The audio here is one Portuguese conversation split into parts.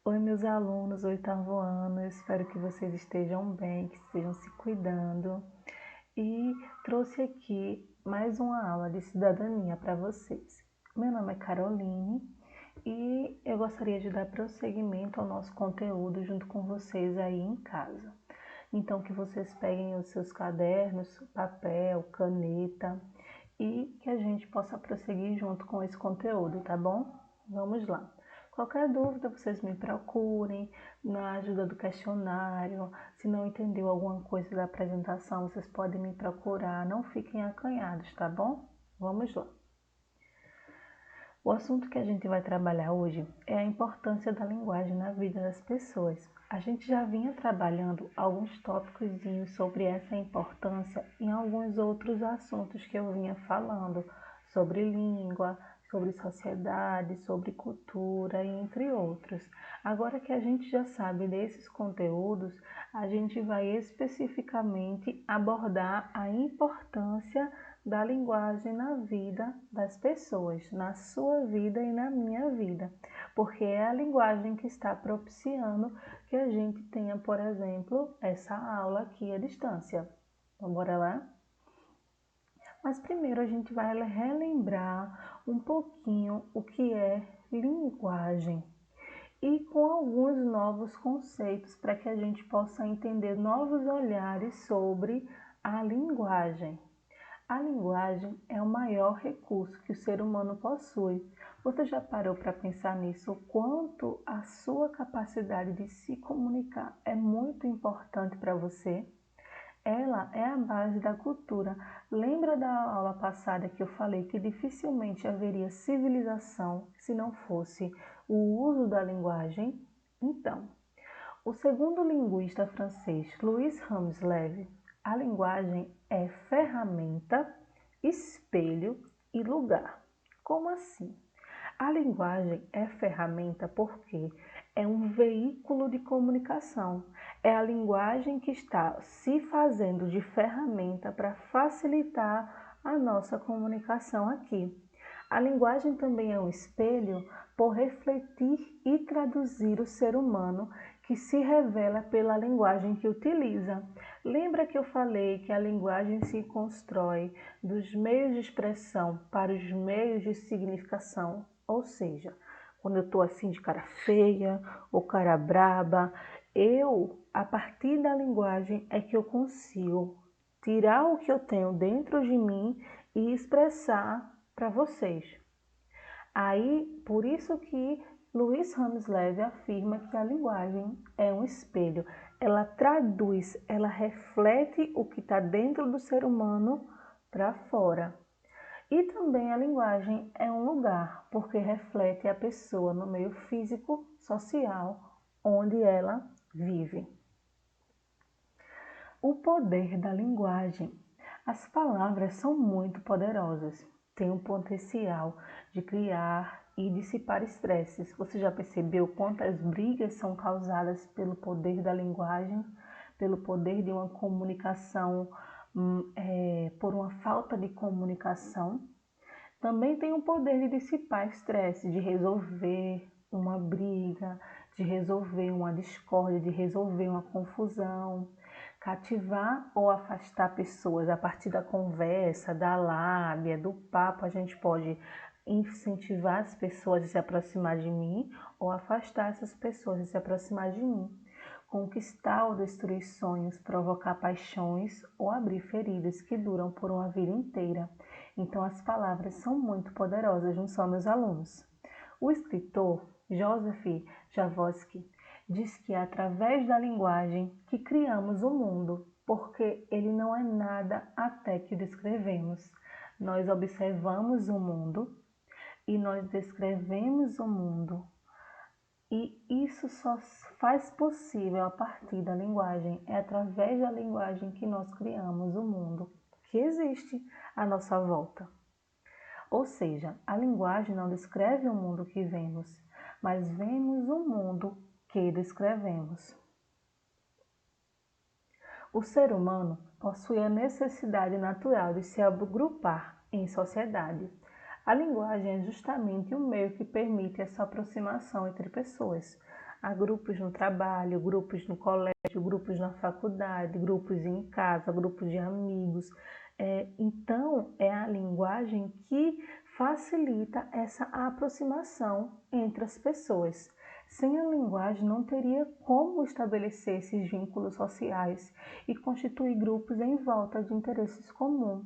Oi, meus alunos, oitavo ano, eu espero que vocês estejam bem, que estejam se cuidando. E trouxe aqui mais uma aula de cidadania para vocês. Meu nome é Caroline e eu gostaria de dar prosseguimento ao nosso conteúdo junto com vocês aí em casa. Então, que vocês peguem os seus cadernos, papel, caneta e que a gente possa prosseguir junto com esse conteúdo, tá bom? Vamos lá. Qualquer dúvida, vocês me procurem na ajuda do questionário. Se não entendeu alguma coisa da apresentação, vocês podem me procurar. Não fiquem acanhados, tá bom? Vamos lá. O assunto que a gente vai trabalhar hoje é a importância da linguagem na vida das pessoas. A gente já vinha trabalhando alguns tópicos sobre essa importância em alguns outros assuntos que eu vinha falando, sobre língua, sobre sociedade, sobre cultura, entre outros. Agora que a gente já sabe desses conteúdos, a gente vai especificamente abordar a importância da linguagem na vida das pessoas, na sua vida e na minha vida, porque é a linguagem que está propiciando que a gente tenha, por exemplo, essa aula aqui à distância. Então, bora lá? Mas primeiro a gente vai relembrar um pouquinho o que é linguagem e com alguns novos conceitos para que a gente possa entender novos olhares sobre a linguagem. A linguagem é o maior recurso que o ser humano possui. Você já parou para pensar nisso? O quanto a sua capacidade de se comunicar é muito importante para você? Ela é a base da cultura. Lembra da aula passada que eu falei que dificilmente haveria civilização se não fosse o uso da linguagem? Então, o segundo linguista francês, Louis Ramslev, a linguagem é ferramenta, espelho e lugar. Como assim? A linguagem é ferramenta porque é um veículo de comunicação. É a linguagem que está se fazendo de ferramenta para facilitar a nossa comunicação aqui. A linguagem também é um espelho por refletir e traduzir o ser humano que se revela pela linguagem que utiliza. Lembra que eu falei que a linguagem se constrói dos meios de expressão para os meios de significação? Ou seja, quando eu estou assim de cara feia ou cara braba, a partir da linguagem é que eu consigo tirar o que eu tenho dentro de mim e expressar para vocês. Aí, por isso que Louis Ramslev afirma que a linguagem é um espelho. Ela traduz, ela reflete o que está dentro do ser humano para fora. E também a linguagem é um lugar, porque reflete a pessoa no meio físico, social, onde ela vive. O poder da linguagem. As palavras são muito poderosas, têm um potencial de criar e dissipar estresses. Você já percebeu quantas brigas são causadas pelo poder da linguagem, pelo poder de uma comunicação, por uma falta de comunicação? Também tem o poder de dissipar estresse, de resolver uma briga, de resolver uma discórdia, de resolver uma confusão, cativar ou afastar pessoas a partir da conversa, da lábia, do papo. A gente pode incentivar as pessoas a se aproximar de mim ou afastar essas pessoas de se aproximar de mim. Conquistar ou destruir sonhos, provocar paixões ou abrir feridas que duram por uma vida inteira. Então, as palavras são muito poderosas, não são, meus alunos? O escritor Joseph Javorsky diz que é através da linguagem que criamos o mundo, porque ele não é nada até que o descrevemos. Nós observamos o mundo e nós descrevemos o mundo. E isso só faz possível a partir da linguagem. É através da linguagem que nós criamos o mundo que existe à nossa volta. Ou seja, a linguagem não descreve o mundo que vemos, mas vemos o mundo que descrevemos. O ser humano possui a necessidade natural de se agrupar em sociedade. A linguagem é justamente o meio que permite essa aproximação entre pessoas. Há grupos no trabalho, grupos no colégio, grupos na faculdade, grupos em casa, grupos de amigos. Então, é a linguagem que facilita essa aproximação entre as pessoas. Sem a linguagem, não teria como estabelecer esses vínculos sociais e constituir grupos em volta de interesses comuns.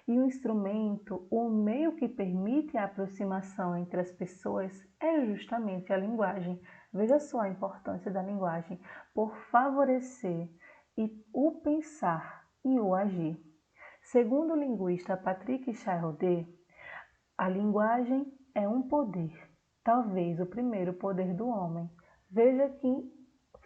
E o instrumento, o meio que permite a aproximação entre as pessoas é justamente a linguagem. Veja só a importância da linguagem por favorecer o pensar e o agir. Segundo o linguista Patrick Chaudet, a linguagem é um poder, talvez o primeiro poder do homem. Veja que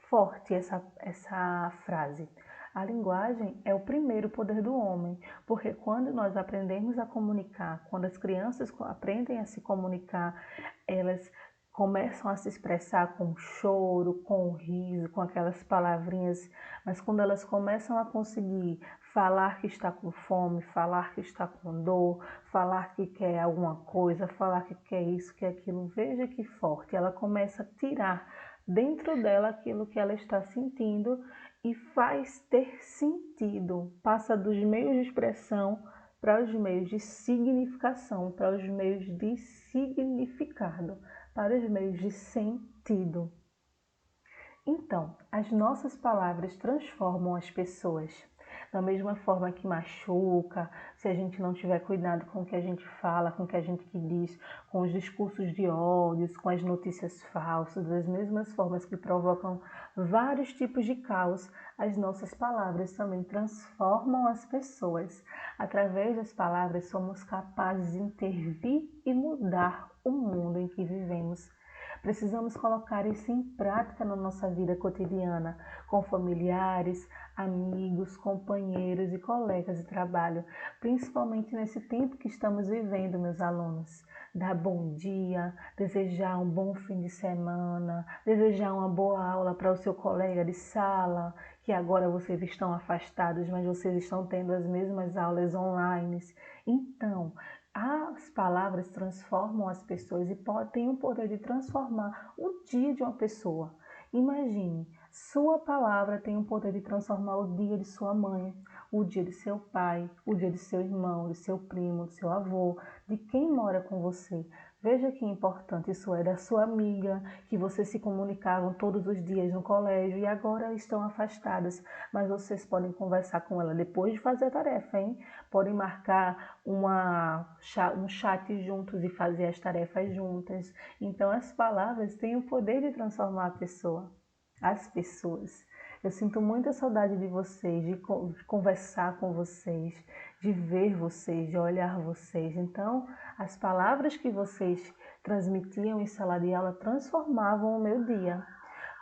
forte essa frase. A linguagem é o primeiro poder do homem, porque quando nós aprendemos a comunicar, quando as crianças aprendem a se comunicar, elas começam a se expressar com choro, com riso, com aquelas palavrinhas, mas quando elas começam a conseguir falar que está com fome, falar que está com dor, falar que quer alguma coisa, falar que quer isso, que aquilo, veja que forte, ela começa a tirar dentro dela aquilo que ela está sentindo e faz ter sentido, passa dos meios de expressão para os meios de significação, para os meios de significado, para os meios de sentido. Então, as nossas palavras transformam as pessoas. Da mesma forma que machuca, se a gente não tiver cuidado com o que a gente fala, com o que a gente diz, com os discursos de ódio, com as notícias falsas, das mesmas formas que provocam vários tipos de caos, as nossas palavras também transformam as pessoas. Através das palavras somos capazes de intervir e mudar o mundo em que vivemos. Precisamos colocar isso em prática na nossa vida cotidiana, com familiares, amigos, companheiros e colegas de trabalho, principalmente nesse tempo que estamos vivendo, meus alunos. Dar bom dia, desejar um bom fim de semana, desejar uma boa aula para o seu colega de sala, que agora vocês estão afastados, mas vocês estão tendo as mesmas aulas online. Então, as palavras transformam as pessoas e têm o poder de transformar o dia de uma pessoa. Imagine, sua palavra tem o poder de transformar o dia de sua mãe, o dia de seu pai, o dia de seu irmão, de seu primo, de seu avô, de quem mora com você. Veja que importante isso é, da sua amiga, que vocês se comunicavam todos os dias no colégio e agora estão afastadas, mas vocês podem conversar com ela depois de fazer a tarefa, hein? Podem marcar um chat juntos e fazer as tarefas juntas. Então, as palavras têm o poder de transformar a pessoa, as pessoas. Eu sinto muita saudade de vocês, de conversar com vocês, de ver vocês, de olhar vocês. Então, as palavras que vocês transmitiam em sala de aula transformavam o meu dia,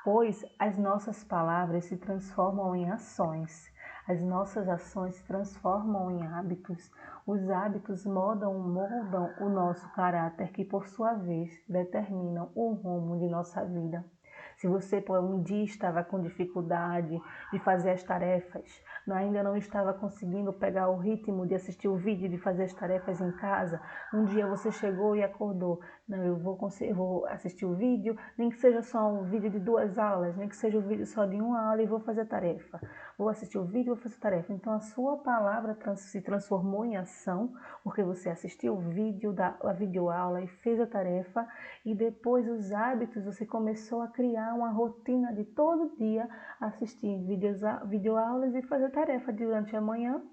pois as nossas palavras se transformam em ações. As nossas ações se transformam em hábitos. Os hábitos moldam o nosso caráter, que por sua vez determinam o rumo de nossa vida. Se você por um dia estava com dificuldade de fazer as tarefas, ainda não estava conseguindo pegar o ritmo de assistir o vídeo, de fazer as tarefas em casa, um dia você chegou e acordou, não, eu vou assistir o vídeo, nem que seja só um vídeo de 2 aulas, nem que seja um vídeo só de 1 aula e vou fazer a tarefa. Vou assistir o vídeo e vou fazer a tarefa. Então a sua palavra se transformou em ação, porque você assistiu o vídeo, a videoaula e fez a tarefa, e depois os hábitos, você começou a criar uma rotina de todo dia assistir videoaulas e fazer tarefa durante a manhã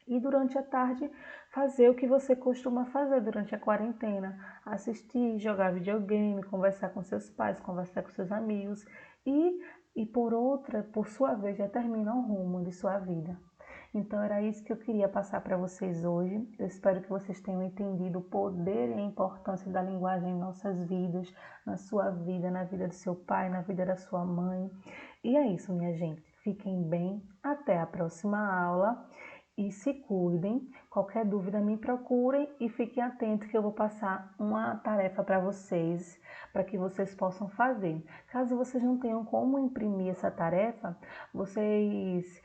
e durante a tarde fazer o que você costuma fazer durante a quarentena, assistir, jogar videogame, conversar com seus pais, conversar com seus amigos e por sua vez, determina o rumo de sua vida. Então era isso que eu queria passar para vocês hoje. Eu espero que vocês tenham entendido o poder e a importância da linguagem em nossas vidas, na sua vida, na vida do seu pai, na vida da sua mãe. E é isso, minha gente. Fiquem bem. Até a próxima aula. E se cuidem. Qualquer dúvida, me procurem e fiquem atentos que eu vou passar uma tarefa para vocês, para que vocês possam fazer. Caso vocês não tenham como imprimir essa tarefa, vocês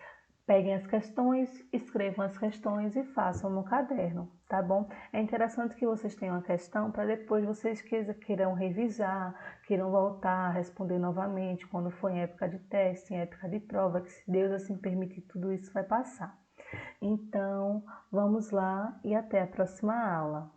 Peguem as questões, escrevam as questões e façam no caderno, tá bom? É interessante que vocês tenham a questão para depois vocês queiram revisar, queiram voltar, responder novamente quando for em época de teste, em época de prova, que se Deus assim permitir, tudo isso vai passar. Então, vamos lá e até a próxima aula.